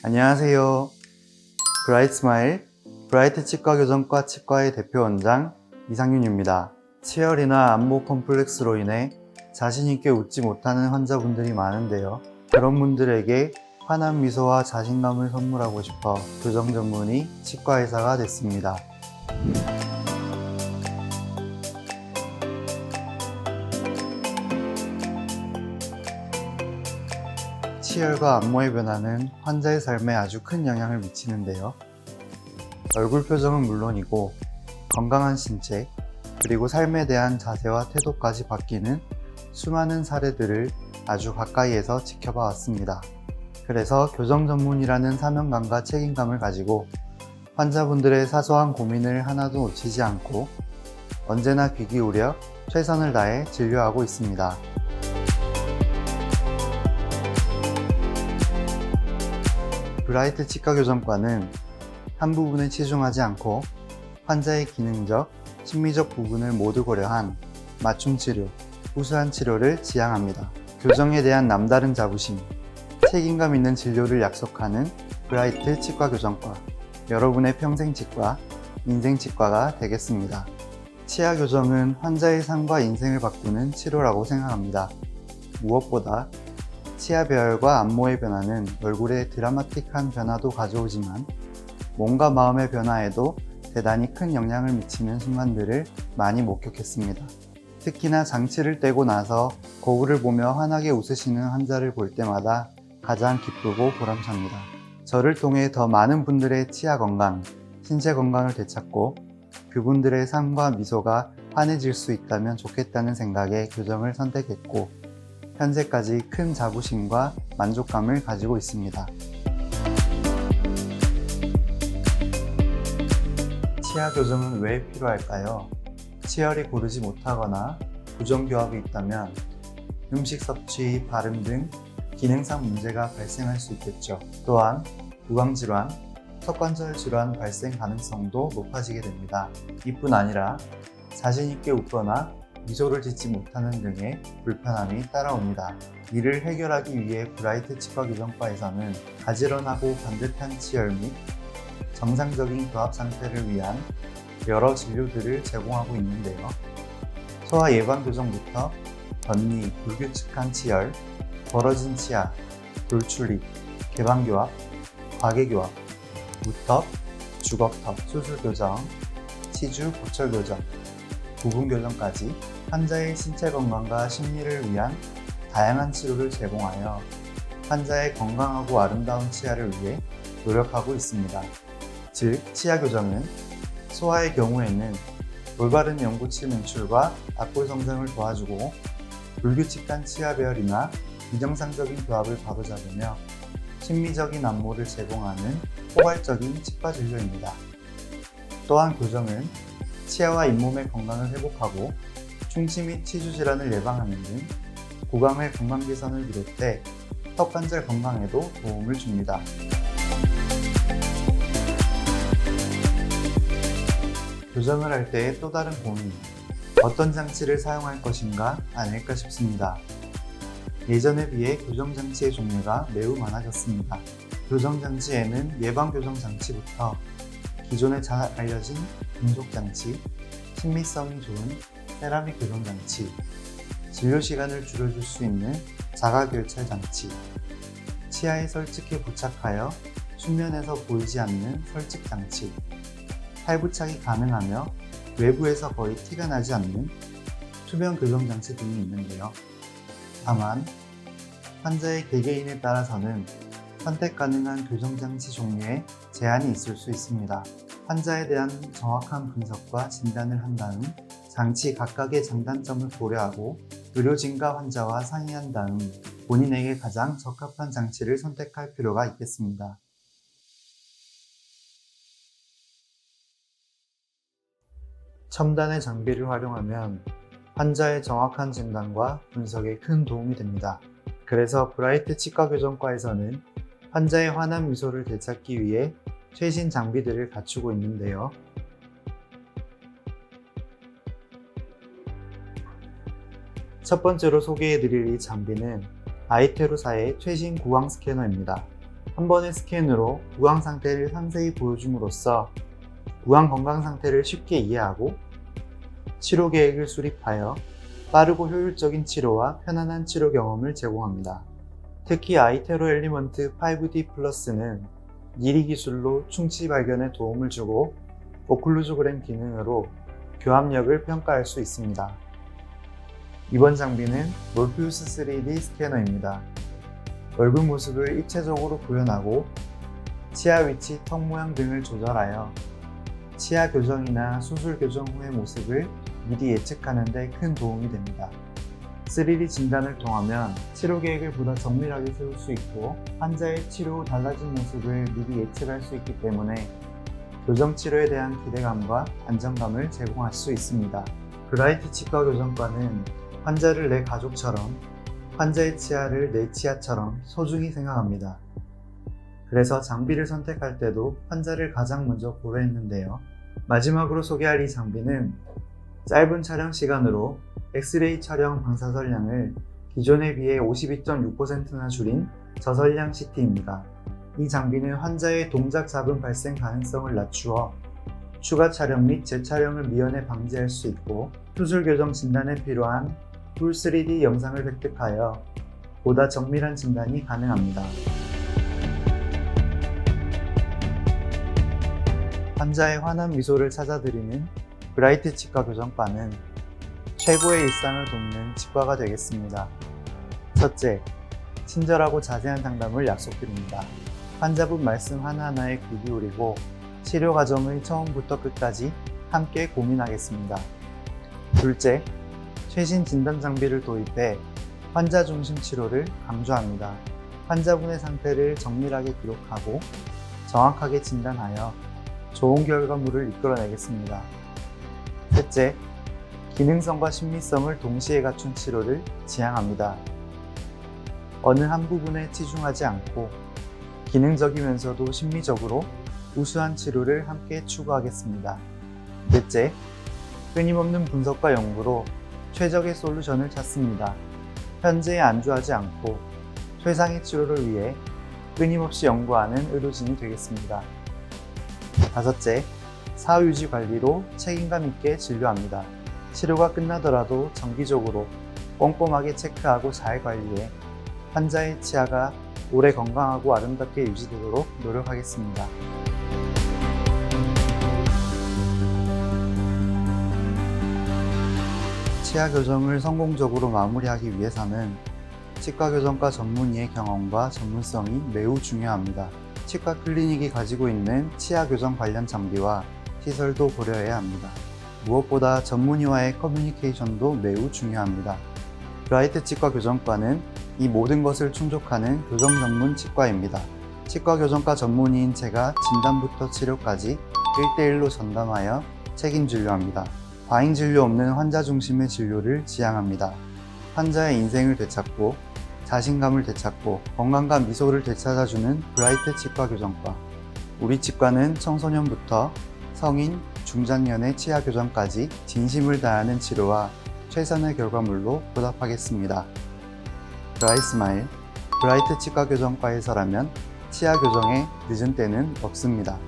안녕하세요. 브라이트 스마일, 브라이트 치과교정과 치과의 대표 원장 이상윤입니다. 치열이나 안모 컴플렉스로 인해 자신있게 웃지 못하는 환자분들이 많은데요. 그런 분들에게 환한 미소와 자신감을 선물하고 싶어 교정 전문의 치과의사가 됐습니다. 치열과 안모의 변화는 환자의 삶에 아주 큰 영향을 미치는데요. 얼굴 표정은 물론이고 건강한 신체, 그리고 삶에 대한 자세와 태도까지 바뀌는 수많은 사례들을 아주 가까이에서 지켜봐 왔습니다. 그래서 교정 전문이라는 사명감과 책임감을 가지고 환자분들의 사소한 고민을 하나도 놓치지 않고 언제나 귀 기울여 최선을 다해 진료하고 있습니다. 브라이트 치과교정과는 한 부분에 치중하지 않고 환자의 기능적, 심미적 부분을 모두 고려한 맞춤 치료, 우수한 치료를 지향합니다. 교정에 대한 남다른 자부심, 책임감 있는 진료를 약속하는 브라이트 치과교정과, 여러분의 평생 치과, 인생 치과가 되겠습니다. 치아 교정은 환자의 삶과 인생을 바꾸는 치료라고 생각합니다. 무엇보다 치아 배열과 안모의 변화는 얼굴에 드라마틱한 변화도 가져오지만 몸과 마음의 변화에도 대단히 큰 영향을 미치는 순간들을 많이 목격했습니다. 특히나 장치를 떼고 나서 거울을 보며 환하게 웃으시는 환자를 볼 때마다 가장 기쁘고 보람찹니다. 저를 통해 더 많은 분들의 치아 건강, 신체 건강을 되찾고 그분들의 삶과 미소가 환해질 수 있다면 좋겠다는 생각에 교정을 선택했고 현재까지 큰 자부심과 만족감을 가지고 있습니다. 치아 교정은 왜 필요할까요? 치열이 고르지 못하거나 부정교합이 있다면 음식 섭취, 발음 등 기능상 문제가 발생할 수 있겠죠. 또한 구강질환, 턱관절 질환 발생 가능성도 높아지게 됩니다. 이뿐 아니라 자신있게 웃거나 미소를 짓지 못하는 등의 불편함이 따라옵니다. 이를 해결하기 위해 브라이트 치과교정과에서는 가지런하고 반듯한 치열 및 정상적인 교합 상태를 위한 여러 진료들을 제공하고 있는데요. 소화 예방 교정부터 덧니, 불규칙한 치열, 벌어진 치아, 돌출입, 개방교합, 과개교합, 무턱, 주걱턱, 수술 교정, 치주, 보철 교정, 부분 교정까지 환자의 신체 건강과 심리를 위한 다양한 치료를 제공하여 환자의 건강하고 아름다운 치아를 위해 노력하고 있습니다. 즉, 치아 교정은 소아의 경우에는 올바른 연구치 문출과 앞볼 성장을 도와주고 불규칙한 치아 배열이나 비정상적인 교합을 바로잡으며 심미적인 안모를 제공하는 포괄적인 치과 진료입니다. 또한 교정은 치아와 잇몸의 건강을 회복하고 충치 및 치주 질환을 예방하는 등 구강의 건강 개선을 비롯해 턱관절 건강에도 도움을 줍니다. 교정을 할 때의 또 다른 고민, 어떤 장치를 사용할 것인가 아닐까 싶습니다. 예전에 비해 교정장치의 종류가 매우 많아졌습니다. 교정장치에는 예방교정장치부터 기존에 잘 알려진 금속장치, 친밀성이 좋은 세라믹 교정장치, 진료시간을 줄여줄 수 있는 자가결찰 장치, 치아에 설치해 부착하여 수면에서 보이지 않는 설치장치, 탈부착이 가능하며 외부에서 거의 티가 나지 않는 투명 교정장치 등이 있는데요. 다만 환자의 개개인에 따라서는 선택 가능한 교정장치 종류에 제한이 있을 수 있습니다. 환자에 대한 정확한 분석과 진단을 한 다음 장치 각각의 장단점을 고려하고 의료진과 환자와 상의한 다음 본인에게 가장 적합한 장치를 선택할 필요가 있겠습니다. 첨단의 장비를 활용하면 환자의 정확한 진단과 분석에 큰 도움이 됩니다. 그래서 브라이트 치과교정과에서는 환자의 환한 미소를 되찾기 위해 최신 장비들을 갖추고 있는데요. 첫 번째로 소개해드릴 이 장비는 아이테루사의 최신 구강 스캐너입니다. 한 번의 스캔으로 구강 상태를 상세히 보여줌으로써 구강 건강 상태를 쉽게 이해하고 치료 계획을 수립하여 빠르고 효율적인 치료와 편안한 치료 경험을 제공합니다. 특히 아이테로 엘리먼트 5D 플러스는 미리 기술로 충치 발견에 도움을 주고 오클루즈그램 기능으로 교합력을 평가할 수 있습니다. 이번 장비는 몰피우스 3D 스캐너입니다. 얼굴 모습을 입체적으로 구현하고 치아 위치, 턱 모양 등을 조절하여 치아 교정이나 수술 교정 후의 모습을 미리 예측하는 데 큰 도움이 됩니다. 3D 진단을 통하면 치료 계획을 보다 정밀하게 세울 수 있고 환자의 치료 후 달라진 모습을 미리 예측할 수 있기 때문에 교정 치료에 대한 기대감과 안정감을 제공할 수 있습니다. 브라이트 치과 교정과는 환자를 내 가족처럼, 환자의 치아를 내 치아처럼 소중히 생각합니다. 그래서 장비를 선택할 때도 환자를 가장 먼저 고려했는데요. 마지막으로 소개할 이 장비는 짧은 촬영 시간으로 엑스레이 촬영 방사선량을 기존에 비해 52.6%나 줄인 저선량 CT입니다. 이 장비는 환자의 동작 잡음 발생 가능성을 낮추어 추가 촬영 및 재촬영을 미연에 방지할 수 있고 수술 교정 진단에 필요한 풀 3D 영상을 획득하여 보다 정밀한 진단이 가능합니다. 환자의 환한 미소를 찾아드리는 브라이트 치과 교정과는 최고의 일상을 돕는 치과가 되겠습니다. 첫째, 친절하고 자세한 상담을 약속드립니다. 환자분 말씀 하나하나에 귀 기울이고 치료 과정의 처음부터 끝까지 함께 고민하겠습니다. 둘째, 최신 진단 장비를 도입해 환자 중심 치료를 강조합니다. 환자분의 상태를 정밀하게 기록하고 정확하게 진단하여 좋은 결과물을 이끌어내겠습니다. 셋째, 기능성과 심미성을 동시에 갖춘 치료를 지향합니다. 어느 한 부분에 치중하지 않고 기능적이면서도 심미적으로 우수한 치료를 함께 추구하겠습니다. 넷째, 끊임없는 분석과 연구로 최적의 솔루션을 찾습니다. 현재에 안주하지 않고 최상의 치료를 위해 끊임없이 연구하는 의료진이 되겠습니다. 다섯째, 사후유지 관리로 책임감 있게 진료합니다. 치료가 끝나더라도 정기적으로 꼼꼼하게 체크하고 잘 관리해 환자의 치아가 오래 건강하고 아름답게 유지되도록 노력하겠습니다. 치아 교정을 성공적으로 마무리하기 위해서는 치과 교정과 전문의의 경험과 전문성이 매우 중요합니다. 치과 클리닉이 가지고 있는 치아 교정 관련 장비와 시설도 고려해야 합니다. 무엇보다 전문의와의 커뮤니케이션도 매우 중요합니다. 브라이트 치과 교정과는 이 모든 것을 충족하는 교정 전문 치과입니다. 치과 교정과 전문의인 제가 진단부터 치료까지 1대1로 전담하여 책임 진료합니다. 과잉 진료 없는 환자 중심의 진료를 지향합니다. 환자의 인생을 되찾고 자신감을 되찾고 건강과 미소를 되찾아주는 브라이트 치과 교정과. 우리 치과는 청소년부터 성인, 중장년의 치아 교정까지 진심을 다하는 치료와 최선의 결과물로 보답하겠습니다. 브라이스마일, 브라이트 치과 교정과에서라면 치아 교정에 늦은 때는 없습니다.